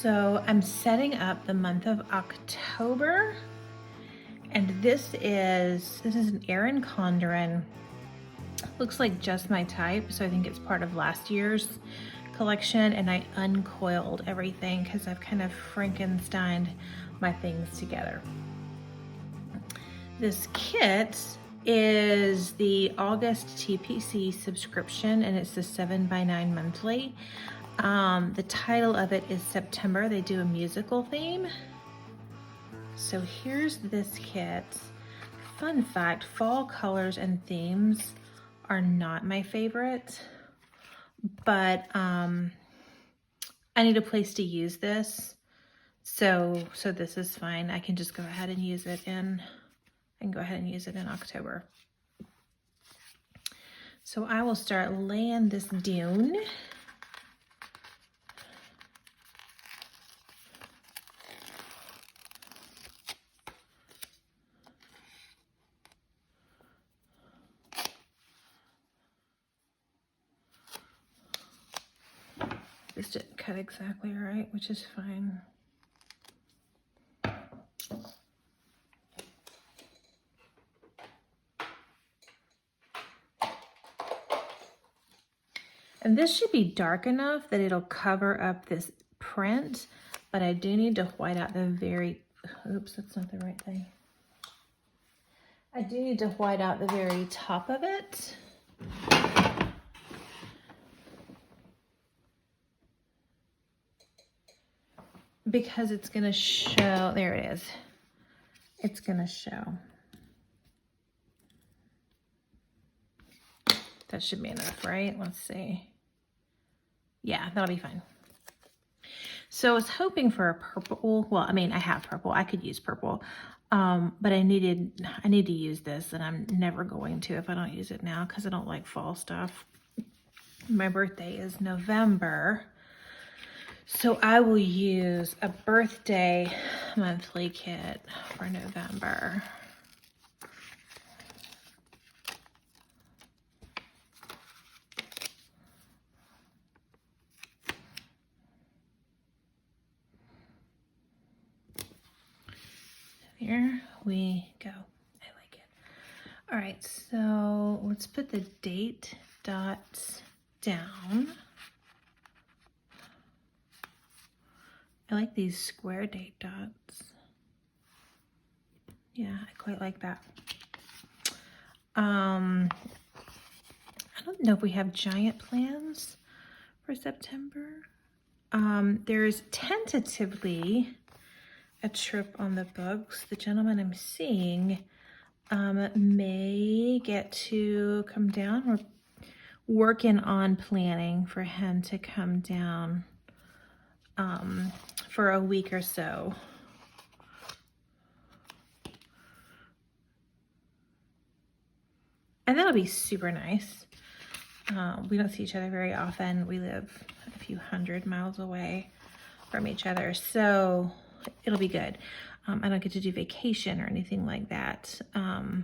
So I'm setting up the month of October, and this is an Erin Condren. Looks like just my type, so I think it's part of last year's collection, and I uncoiled everything because I've kind of Frankensteined my things together. This kit is the August TPC subscription, and it's the 7x9 monthly. The title of it is September. They do a musical theme. So here's this kit. Fun fact, fall colors and themes are not my favorite, but I need a place to use this. So this is fine. I can just go ahead and use it in October. So I will start laying this down. This didn't cut exactly right, which is fine. And this should be dark enough that it'll cover up this print, but I do need to white out the very, oops, that's not the right thing. I do need to white out the very top of it. Because it's gonna show, there it is. It's gonna show. That should be enough, right? Let's see. Yeah, that'll be fine. So I was hoping for a purple. Well, I mean, I have purple. I could use purple, but I need to use this, and I'm never going to if I don't use it now because I don't like fall stuff. My birthday is November, so I will use a birthday monthly kit for November. Here we go. I like it. All right, so let's put the date dots down. I like these square date dots. Yeah, I quite like that. I don't know if we have giant plans for September. There's tentatively a trip on the books. The gentleman I'm seeing may get to come down. We're working on planning for him to come down for a week or so. And that'll be super nice. We don't see each other very often. We live a few hundred miles away from each other, so it'll be good. I don't get to do vacation or anything like that. I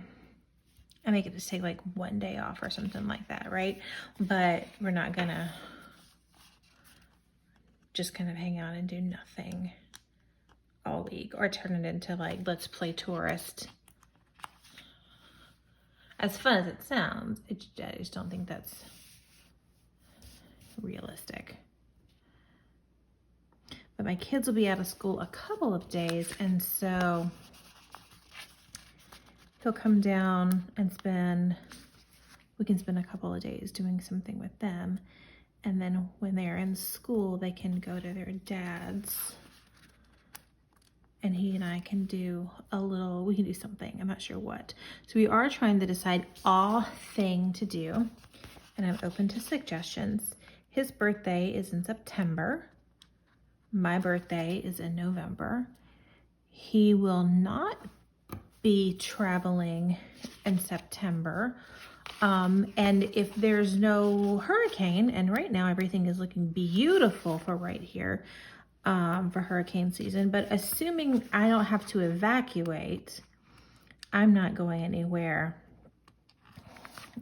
may get to take like one day off or something like that, right? But we're not gonna just kind of hang out and do nothing all week or turn it into like, let's play tourist. As fun as it sounds, I just don't think that's realistic. But my kids will be out of school a couple of days, and so he'll come down and we can spend a couple of days doing something with them. And then when they're in school, they can go to their dad's, and he and I can do we can do something. I'm not sure what. So we are trying to decide a thing to do, and I'm open to suggestions. His birthday is in September. My birthday is in November. He will not be traveling in September. And if there's no hurricane, and right now everything is looking beautiful for right here, for hurricane season, but assuming I don't have to evacuate, I'm not going anywhere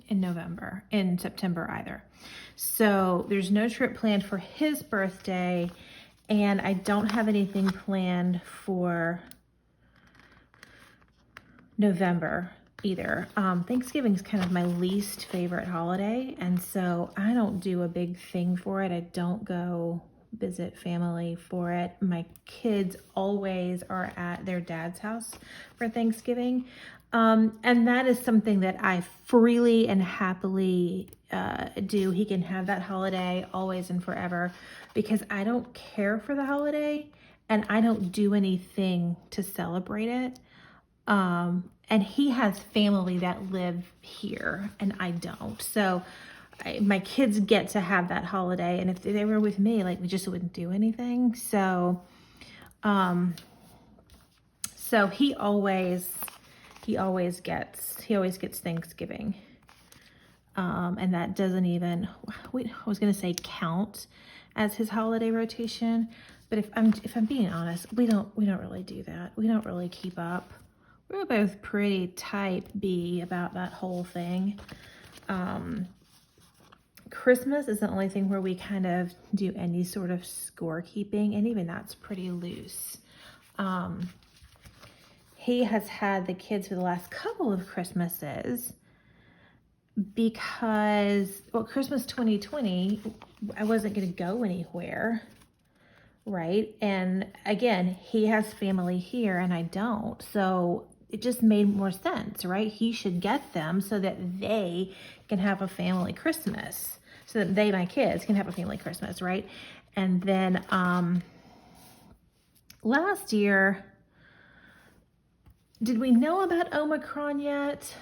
in September either. So there's no trip planned for his birthday, And I don't have anything planned for November either. Thanksgiving is kind of my least favorite holiday, and so I don't do a big thing for it. I don't go visit family for it. My kids always are at their dad's house for Thanksgiving. And that is something that I freely and happily do. He can have that holiday always and forever because I don't care for the holiday and I don't do anything to celebrate it. And he has family that live here and I don't. So my kids get to have that holiday, and if they were with me, like, we just wouldn't do anything. So he always gets Thanksgiving. And that doesn't even, I was going to say count as his holiday rotation, but if I'm being honest, we don't really do that. We don't really keep up. We're both pretty type B about that whole thing. Christmas is the only thing where we kind of do any sort of scorekeeping, and even that's pretty loose. He has had the kids for the last couple of Christmases because, well, Christmas 2020, I wasn't going to go anywhere, right? And again, he has family here and I don't, so it just made more sense, right? He should get them so that they can have a family Christmas. So that they, my kids, can have a family Christmas, right? And then last year, did we know about Omicron yet?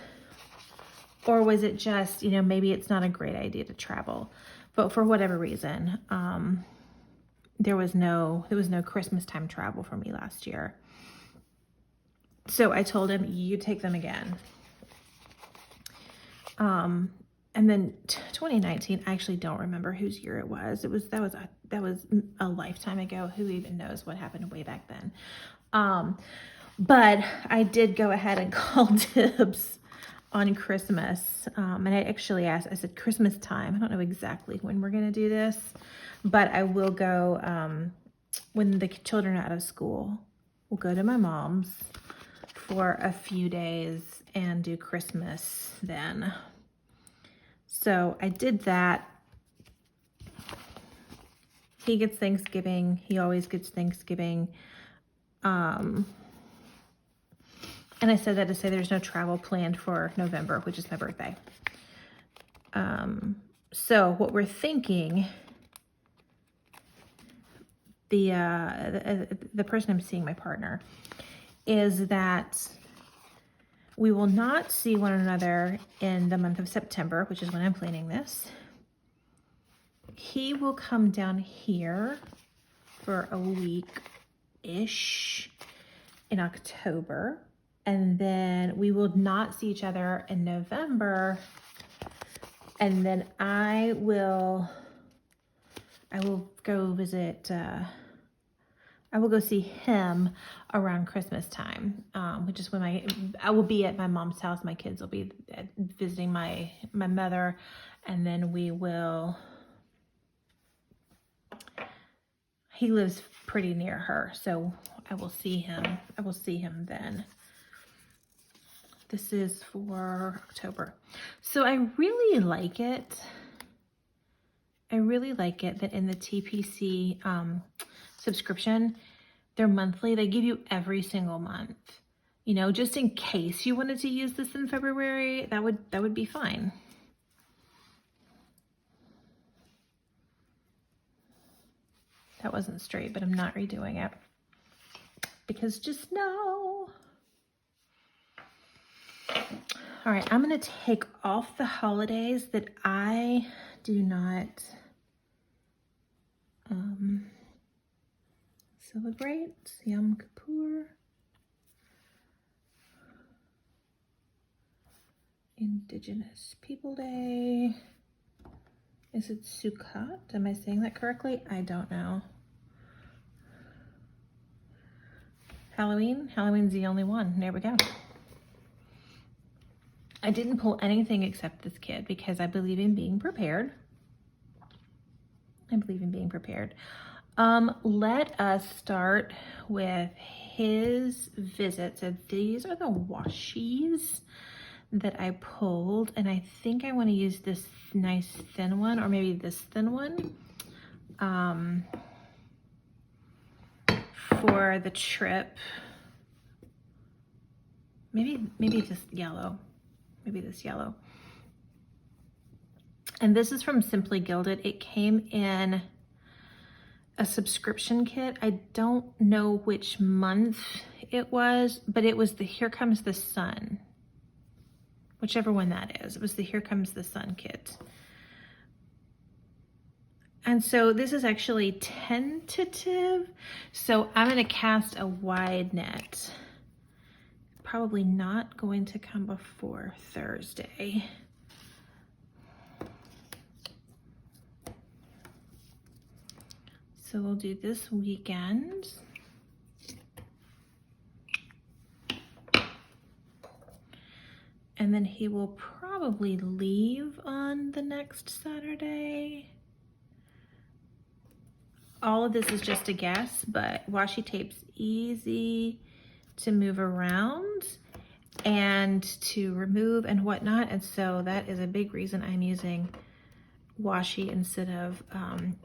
Or was it just, maybe it's not a great idea to travel? But for whatever reason, there was no Christmas time travel for me last year. So I told him, you take them again. And then 2019, I actually don't remember whose year it was. That was a lifetime ago. Who even knows what happened way back then? But I did go ahead and call dibs on Christmas. And I actually asked, I said, Christmas time. I don't know exactly when we're going to do this, but I will go when the children are out of school. We'll go to my mom's for a few days and do Christmas then. So I did that. He gets Thanksgiving. He always gets Thanksgiving. And I said that to say there's no travel planned for November, which is my birthday. So what we're thinking, the person I'm seeing, my partner, is that we will not see one another in the month of September, which is when I'm planning this. He will come down here for a week-ish in October. And then we will not see each other in November. And then I will go visit, I will go see him around Christmas time, which is when I will be at my mom's house. My kids will be visiting my mother, and then he lives pretty near her, so I will see him. I will see him then. This is for October. So I really like it. I really like it that in the TPC subscription, they're monthly. They give you every single month. Just in case you wanted to use this in February, that would be fine. That wasn't straight, but I'm not redoing it. Because just no. All right, I'm going to take off the holidays that I do not celebrate. Yom Kippur, Indigenous People Day. Is it Sukkot? Am I saying that correctly? I don't know. Halloween? Halloween's the only one. There we go. I didn't pull anything except this kid because I believe in being prepared. I believe in being prepared. Let us start with his visit. So these are the washies that I pulled, and I think I want to use this nice thin one, or maybe this thin one, for the trip. Maybe this yellow. Maybe this yellow. And this is from Simply Gilded. It came in a subscription kit. I don't know which month it was, but it was the Here Comes the Sun. Whichever one that is. It was the Here Comes the Sun kit. And so this is actually tentative. So I'm going to cast a wide net. Probably not going to come before Thursday. So we'll do this weekend. And then he will probably leave on the next Saturday. All of this is just a guess, but washi tape's easy to move around and to remove and whatnot. And so that is a big reason I'm using washi instead of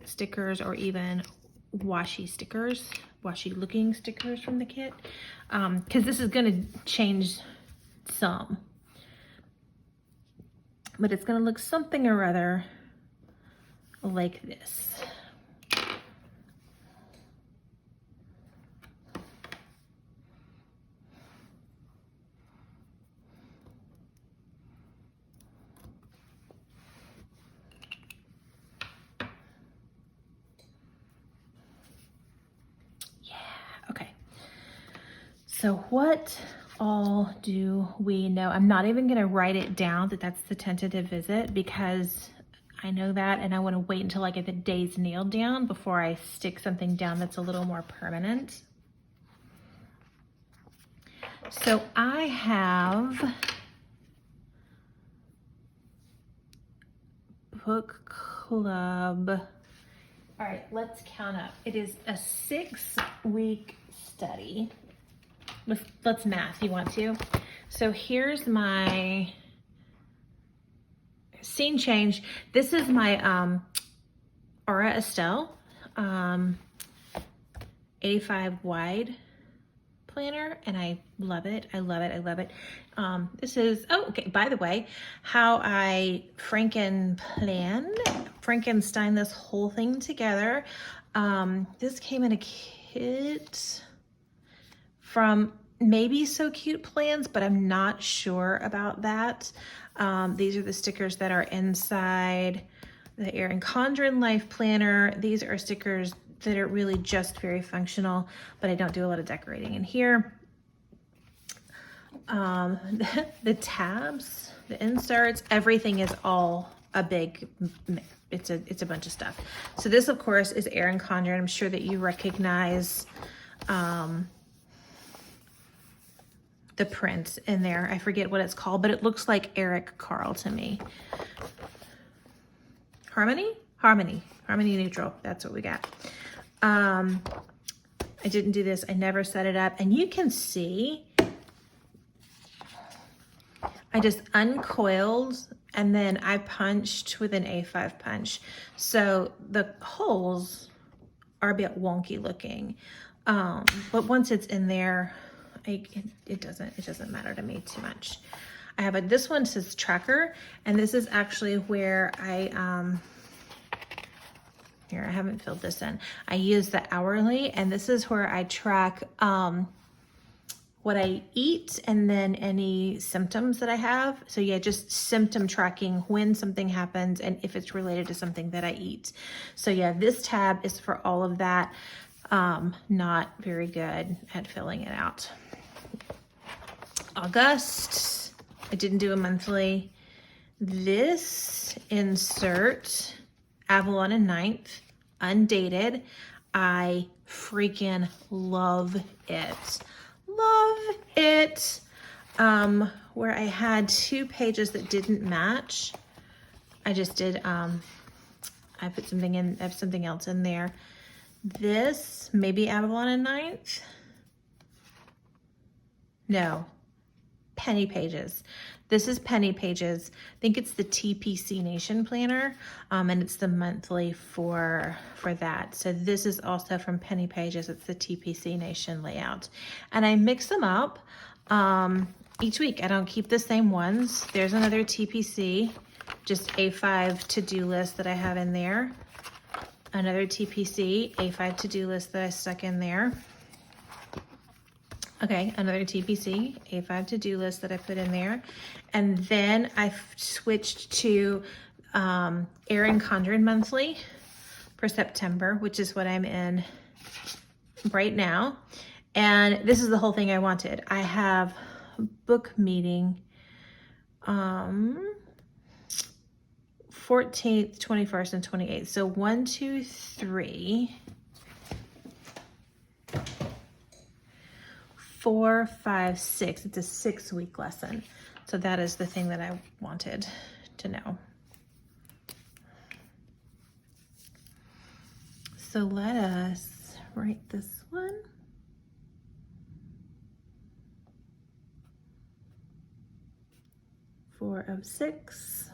stickers, or even washi stickers, washi looking stickers from the kit. Because this is going to change some. But it's going to look something or other like this. Yeah, okay. So what all do we know? I'm not even going to write it down that that's the tentative visit, because I know that, and I want to wait until I get the days nailed down before I stick something down that's a little more permanent. So I have book club. All right, let's count up. It is a 6-week study. Let's math, you want to? So here's my scene change. This is my Aura Estelle 85 wide planner, and I love it. I love it. I love it. This is, oh, okay, by the way, how I Frankenstein this whole thing together. This came in a kit from maybe So Cute Plans, but I'm not sure about that. These are the stickers that are inside the Erin Condren Life Planner. These are stickers that are really just very functional, but I don't do a lot of decorating in here. The tabs, the inserts, everything is all a big, it's a bunch of stuff. So this, of course, is Erin Condren. I'm sure that you recognize the print in there. I forget what it's called, but it looks like Eric Carl to me. Harmony Neutral. That's what we got. I didn't do this. I never set it up. And you can see I just uncoiled and then I punched with an A5 punch. So the holes are a bit wonky looking. But once it's in there, it doesn't matter to me too much. I have this one says tracker, and this is actually where here, I haven't filled this in. I use the hourly, and this is where I track what I eat and then any symptoms that I have. So yeah, just symptom tracking when something happens and if it's related to something that I eat. So yeah, this tab is for all of that. Not very good at filling it out. August, I didn't do a monthly. This insert, Avalon and 9th, undated. I freaking love it. Love it. Where I had 2 pages that didn't match, I just did, I put something in, I have something else in there. This, maybe Avalon in 9th. No, Penny Pages. This is Penny Pages. I think it's the TPC Nation Planner, and it's the monthly for that. So this is also from Penny Pages. It's the TPC Nation layout. And I mix them up each week. I don't keep the same ones. There's another TPC, just A5 to-do list that I have in there. Another TPC, A5 to-do list that I stuck in there. Okay, another TPC, A5 to-do list that I put in there. And then I switched to Erin Condren Monthly for September, which is what I'm in right now. And this is the whole thing I wanted. I have book meeting 14th, 21st, and 28th. So 1, 2, 3, 4, 5, 6. It's a 6-week lesson. So that is the thing that I wanted to know. So let us write this one. Four of 6.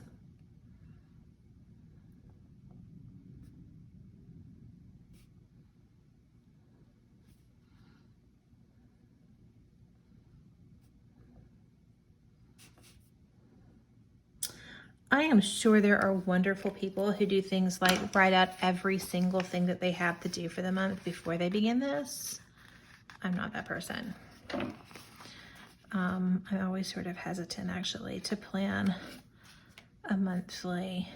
I am sure there are wonderful people who do things like write out every single thing that they have to do for the month before they begin this. I'm not that person. I'm always sort of hesitant actually to plan a monthly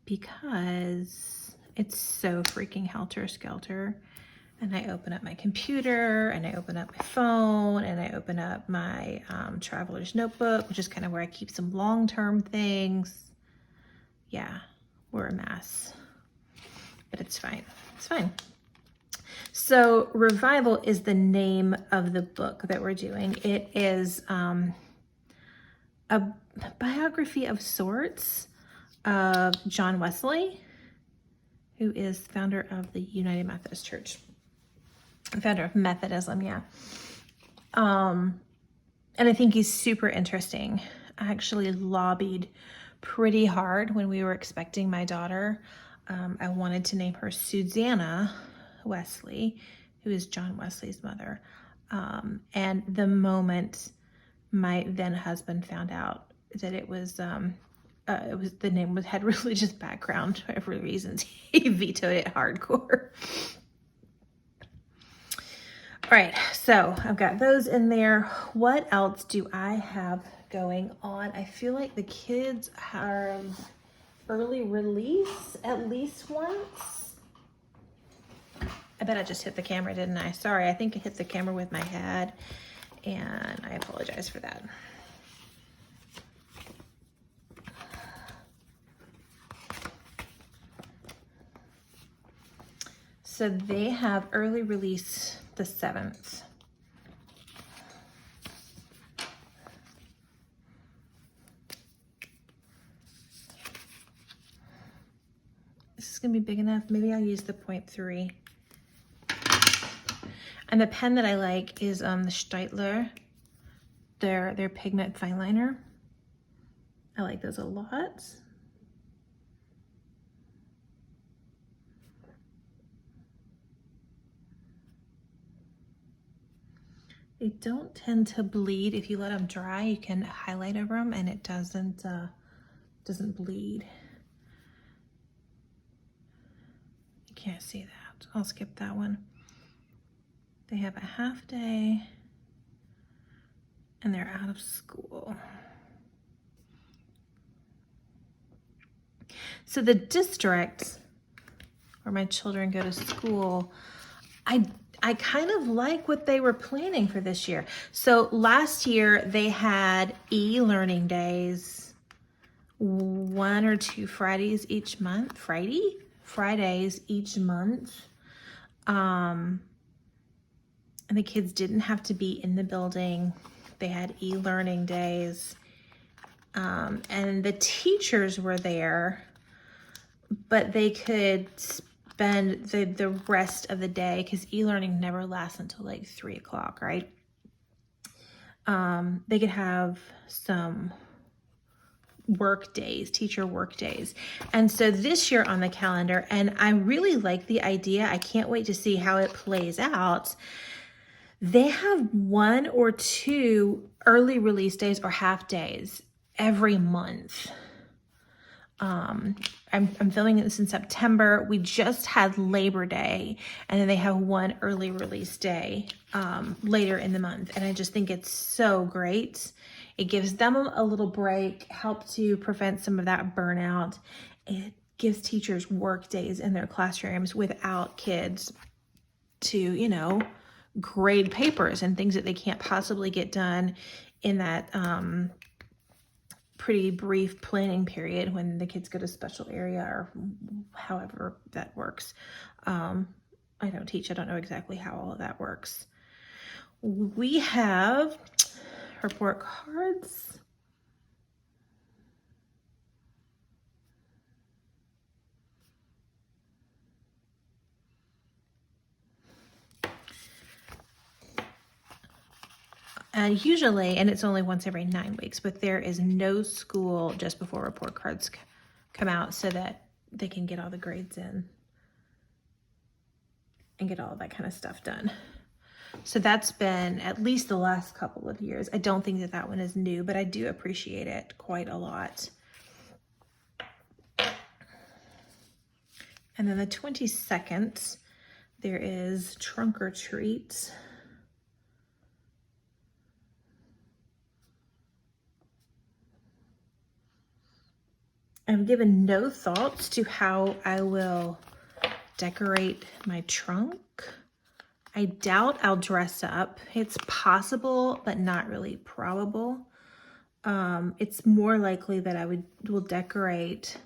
because it's so freaking helter-skelter. And I open up my computer, and I open up my phone, and I open up my traveler's notebook, which is kind of where I keep some long-term things. Yeah, we're a mess, but it's fine. It's fine. So Revival is the name of the book that we're doing. It is a biography of sorts of John Wesley, who is founder of the United Methodist Church. Founder of Methodism, yeah. And I think he's super interesting. I actually lobbied pretty hard when we were expecting my daughter. I wanted to name her Susanna Wesley, who is John Wesley's mother. And the moment my then husband found out that it was the name had religious background for whatever reasons, he vetoed it hardcore. All right, so I've got those in there. What else do I have going on? I feel like the kids have early release at least once. I bet I just hit the camera, didn't I? Sorry, I think I hit the camera with my head, and I apologize for that. So they have early release the 7th. This is gonna be big enough. Maybe I'll use the 0.3. And the pen that I like is the Staedtler, their pigment fine liner. I like those a lot. They don't tend to bleed. If you let them dry, you can highlight over them and it doesn't bleed. You can't see that. I'll skip that one. They have a half day and they're out of school. So the district where my children go to school, I kind of like what they were planning for this year. So last year they had e-learning days, 1 or 2 Fridays each month, Fridays each month. And the kids didn't have to be in the building. They had e-learning days. And the teachers were there, but they could spend the rest of the day, because e-learning never lasts until like 3 o'clock, right? They could have some work days, teacher work days. And so this year on the calendar, and I really like the idea, I can't wait to see how it plays out. They have 1 or 2 early release days or half days every month. I'm filming this in September. We just had Labor Day, and then they have 1 early release day later in the month. And I just think it's so great. It gives them a little break, help to prevent some of that burnout. It gives teachers work days in their classrooms without kids to, you know, grade papers and things that they can't possibly get done in that pretty brief planning period when the kids go to special area or however that works. I don't teach. I don't know exactly how all of that works. We have report cards. And usually, and it's only once every 9 weeks, but there is no school just before report cards come out so that they can get all the grades in and get all of that kind of stuff done. So that's been at least the last couple of years. I don't think that one is new, but I do appreciate it quite a lot. And then the 22nd, there is Trunk or Treat. I've given no thoughts to how I will decorate my trunk. I doubt I'll dress up. It's possible, but not really probable. It's more likely that I will decorate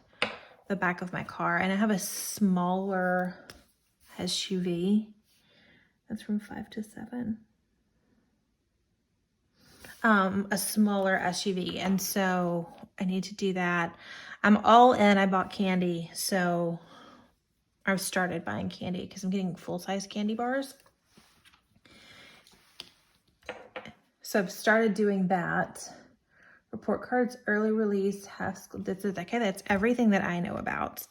the back of my car. And I have a smaller SUV. That's from 5 to 7. A smaller SUV. And so I need to do that. I'm all in. I bought candy. So I've started buying candy because I'm getting full-size candy bars. So I've started doing that. Report cards, early release, half school. Okay, that's everything that I know about.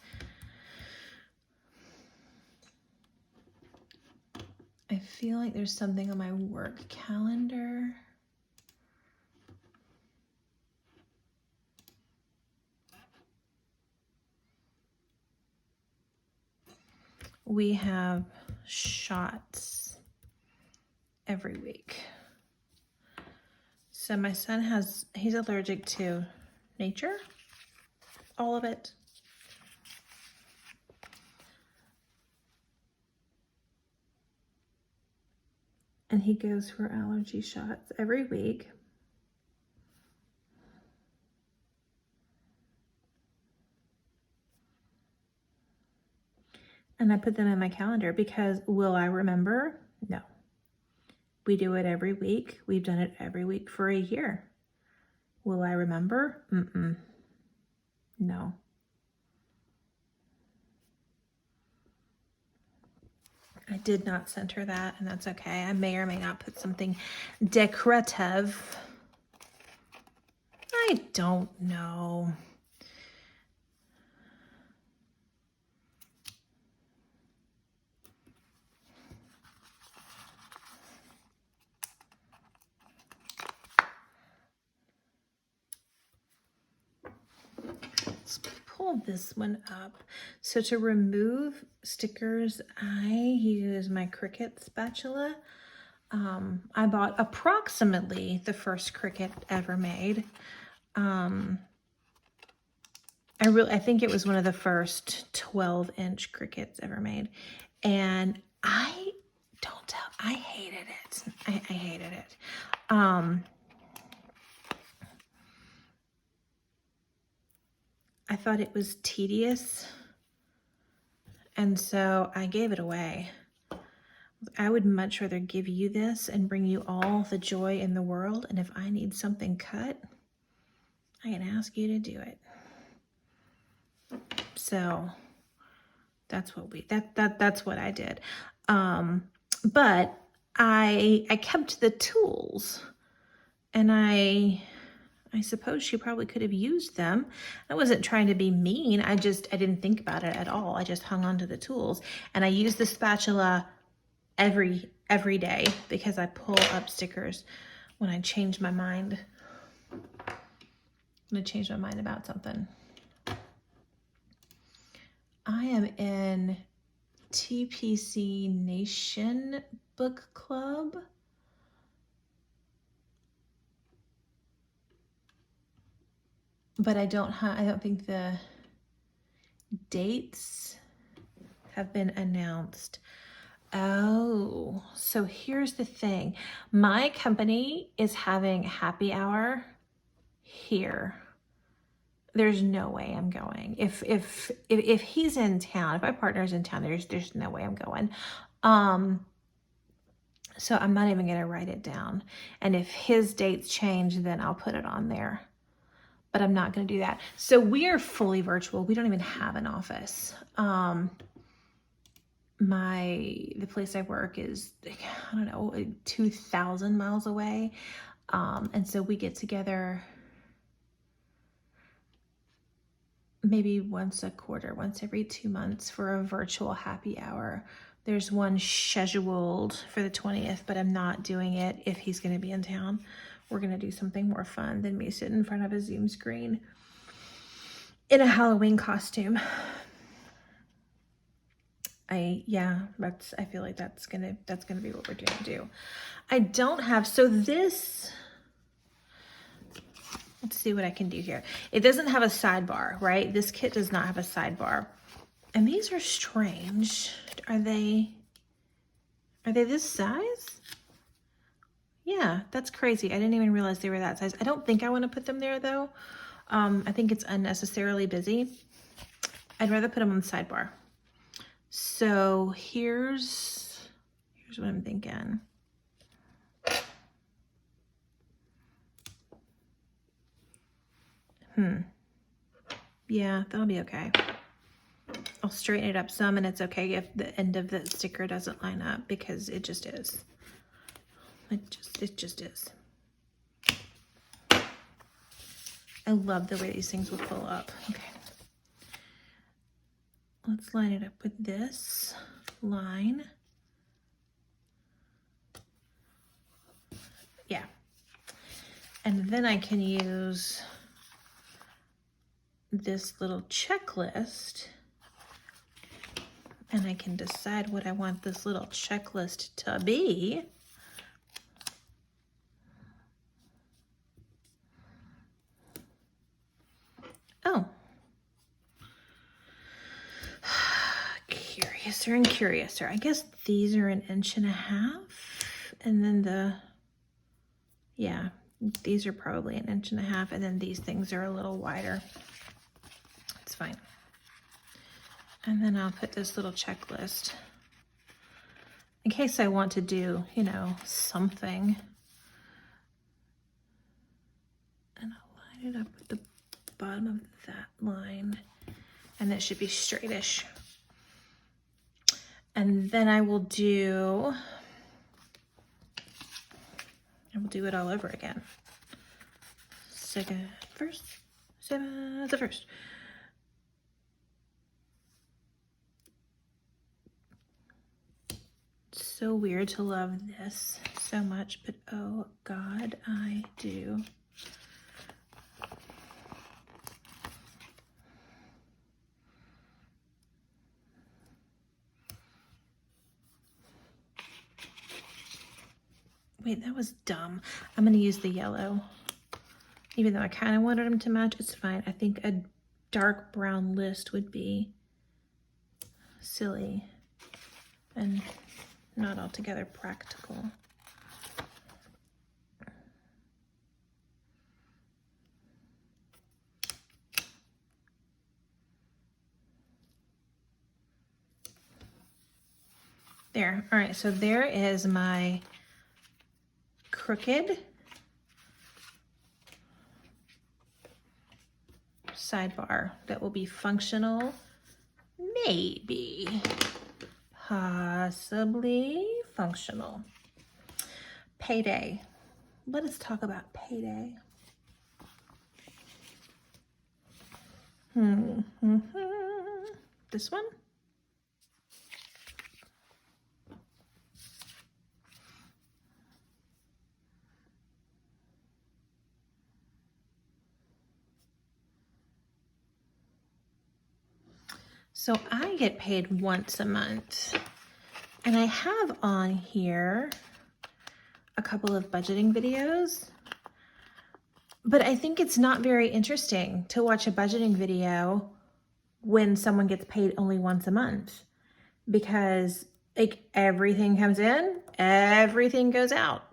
I feel like there's something on my work calendar. We have shots every week. So my son he's allergic to nature, all of it. And he goes for allergy shots every week. And I put them in my calendar because will I remember? No. We do it every week. We've done it every week for a year. Will I remember? No. I did not center that, and that's okay. I may or may not put something decorative. I don't know. Let's pull this one up. So to remove stickers, I use my Cricut spatula. I bought approximately the first Cricut ever made. I think it was one of the first 12-inch Cricuts ever made. And I hated it. I hated it. I thought it was tedious. And so I gave it away. I would much rather give you this and bring you all the joy in the world. And if I need something cut, I can ask you to do it. So That's what I did. But I kept the tools, and I suppose she probably could have used them. I wasn't trying to be mean. I didn't think about it at all. I just hung on to the tools, and I use the spatula every day because I pull up stickers when I change my mind. When I change my mind about something. I am in TPC Nation Book Club. But I don't think the dates have been announced. Oh, so here's the thing. My company is having happy hour here. There's no way I'm going. If he's in town, if my partner's in town, there's no way I'm going. So I'm not even gonna write it down. And if his dates change, then I'll put it on there. But I'm not gonna do that. So we are fully virtual. We don't even have an office. The place I work is, I don't know, 2,000 miles away. And so we get together maybe once a quarter, once every 2 months for a virtual happy hour. There's one scheduled for the 20th, but I'm not doing it if he's gonna be in town. We're gonna do something more fun than me sitting in front of a Zoom screen in a Halloween costume. I feel like that's gonna be what we're gonna do. I don't have, so this, let's see what I can do here. It doesn't have a sidebar, right? This kit does not have a sidebar. And these are strange. Are they this size? Yeah, that's crazy. I didn't even realize they were that size. I don't think I want to put them there though. I think it's unnecessarily busy. I'd rather put them on the sidebar. So here's what I'm thinking. Yeah, that'll be okay. I'll straighten it up some, and it's okay if the end of the sticker doesn't line up, because it just is. It just is. I love the way these things will pull up. Okay. Let's line it up with this line. Yeah. And then I can use this little checklist, and I can decide what I want this little checklist to be. Oh. Curiouser and curiouser. I guess these are 1.5 inches, and then these are probably 1.5 inches, and then these things are a little wider. It's fine. And then I'll put this little checklist in case I want to do, something. And I'll line it up with the bottom of that line, and it should be straightish. And then I will do it all over again. Second, first, seventh, the first. So weird to love this so much, but oh God, I do. Wait, that was dumb. I'm gonna use the yellow. Even though I kind of wanted them to match, it's fine. I think a dark brown list would be silly and not altogether practical. There, all right, so there is my crooked sidebar that will be functional maybe, possibly functional. Payday. Let us talk about payday. This one? So I get paid once a month, and I have on here a couple of budgeting videos, but I think it's not very interesting to watch a budgeting video when someone gets paid only once a month, because like everything comes in, everything goes out.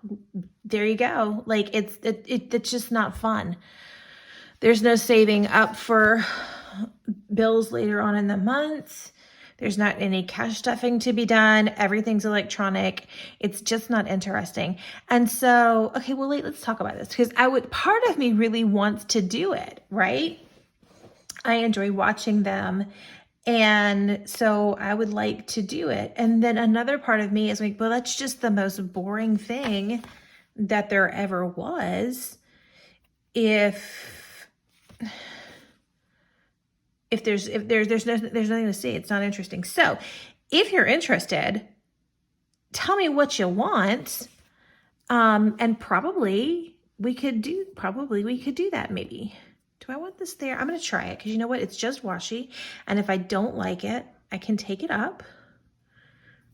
There you go. Like it's just not fun. There's no saving up for bills later on in the month. There's not any cash stuffing to be done. Everything's electronic. It's just not interesting. And so, okay, well, let's talk about this, because part of me really wants to do it, right? I enjoy watching them. And so I would like to do it. And then another part of me is like, well, that's just the most boring thing that there ever was. If there's nothing to see, it's not interesting. So if you're interested, tell me what you want. And probably we could do that maybe. Do I want this there? I'm going to try it, because you know what? It's just washi. And if I don't like it, I can take it up.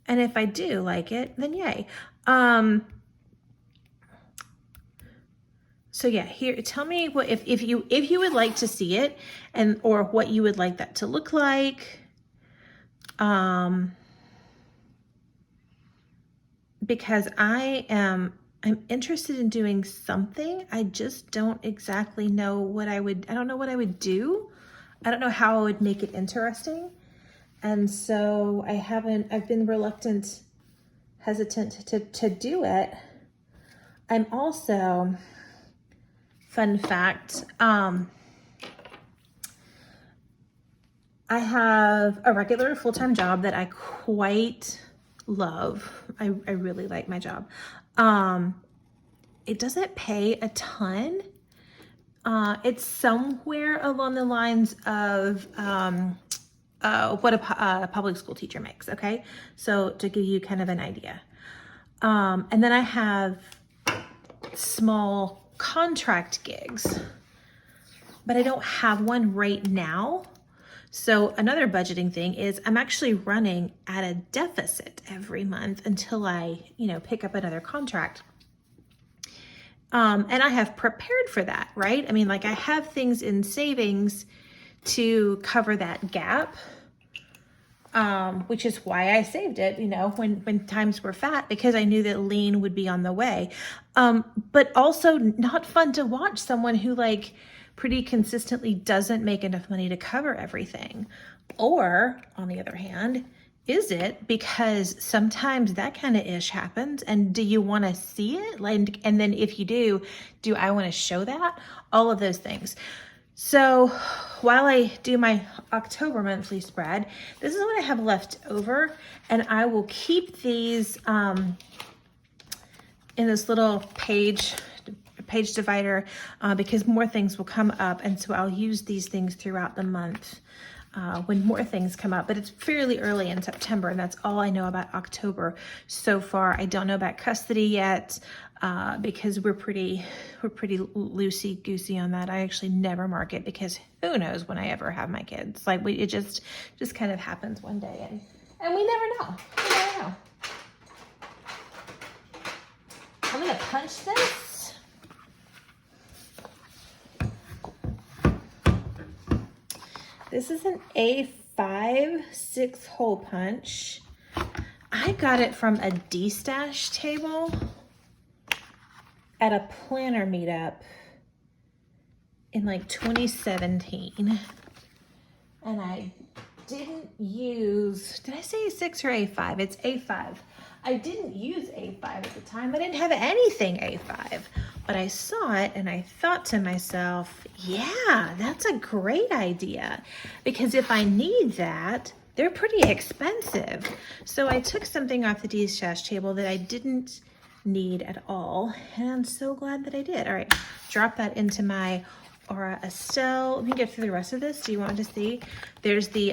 And if I do like it, then yay. So yeah, here, tell me what, if you would like to see it, and, or what you would like that to look like. Because I'm interested in doing something. I just don't exactly know I don't know what I would do. I don't know how I would make it interesting. And so I've been hesitant to do it. I'm also, fun fact, I have a regular full-time job that I quite love. I really like my job. It doesn't pay a ton. It's somewhere along the lines of what a public school teacher makes, okay? So to give you kind of an idea. And then I have small contract gigs, but I don't have one right now. So another budgeting thing is I'm actually running at a deficit every month until I, pick up another contract. And I have prepared for that, right? I mean, like, I have things in savings to cover that gap, which is why I saved it, when times were fat, because I knew that lean would be on the way. But also not fun to watch someone who pretty consistently doesn't make enough money to cover everything. Or on the other hand, is it because sometimes that kind of ish happens, and do you want to see it? And then if you do I want to show that? All of those things. So while I do my October monthly spread, this is what I have left over, and I will keep these in this little page divider because more things will come up, and so I'll use these things throughout the month when more things come up. But it's fairly early in September, and that's all I know about October so far. I don't know about custody yet because we're pretty loosey goosey on that. I actually never mark it, because who knows when I ever have my kids. It just kind of happens one day, and we never know. We never know. I'm gonna punch this. This is an A5 6-hole punch. I got it from a D-stash table at a planner meetup in 2017. And I didn't use, did I say 6 or A5? It's A5. I didn't use A5 at the time. I didn't have anything A5, but I saw it and I thought to myself, yeah, that's a great idea, because if I need that, they're pretty expensive. So I took something off the de-stash table that I didn't need at all, and I'm so glad that I did. All right, drop that into my Aura Estelle. Let me get through the rest of this. Do you want to see? There's the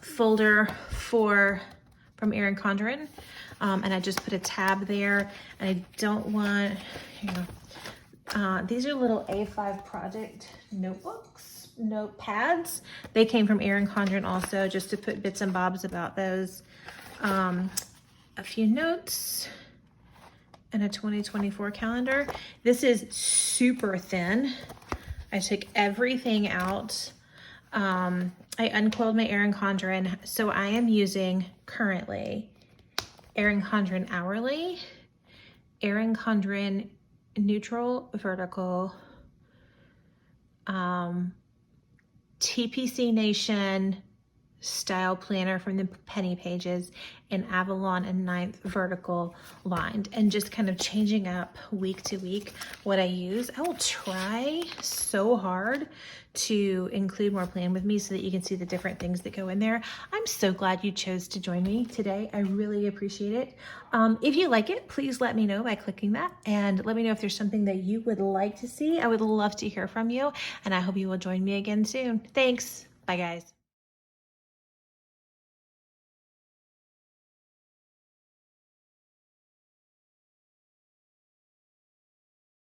folder from Erin Condren, and I just put a tab there, and I don't want, these are little A5 project notebooks, notepads. They came from Erin Condren also, just to put bits and bobs about those. A few notes and a 2024 calendar. This is super thin. I took everything out. I uncoiled my Erin Condren, so I am using currently Erin Condren Hourly, Erin Condren Neutral Vertical, TPC Nation Style Planner from the Penny Pages, and Avalon and 9th Vertical lined, and just kind of changing up week to week what I use. I will try so hard to include more plan with me so that you can see the different things that go in there. I'm so glad you chose to join me today. I really appreciate it. If you like it, please let me know by clicking that, and let me know if there's something that you would like to see. I would love to hear from you, and I hope you will join me again soon. Thanks. Bye, guys.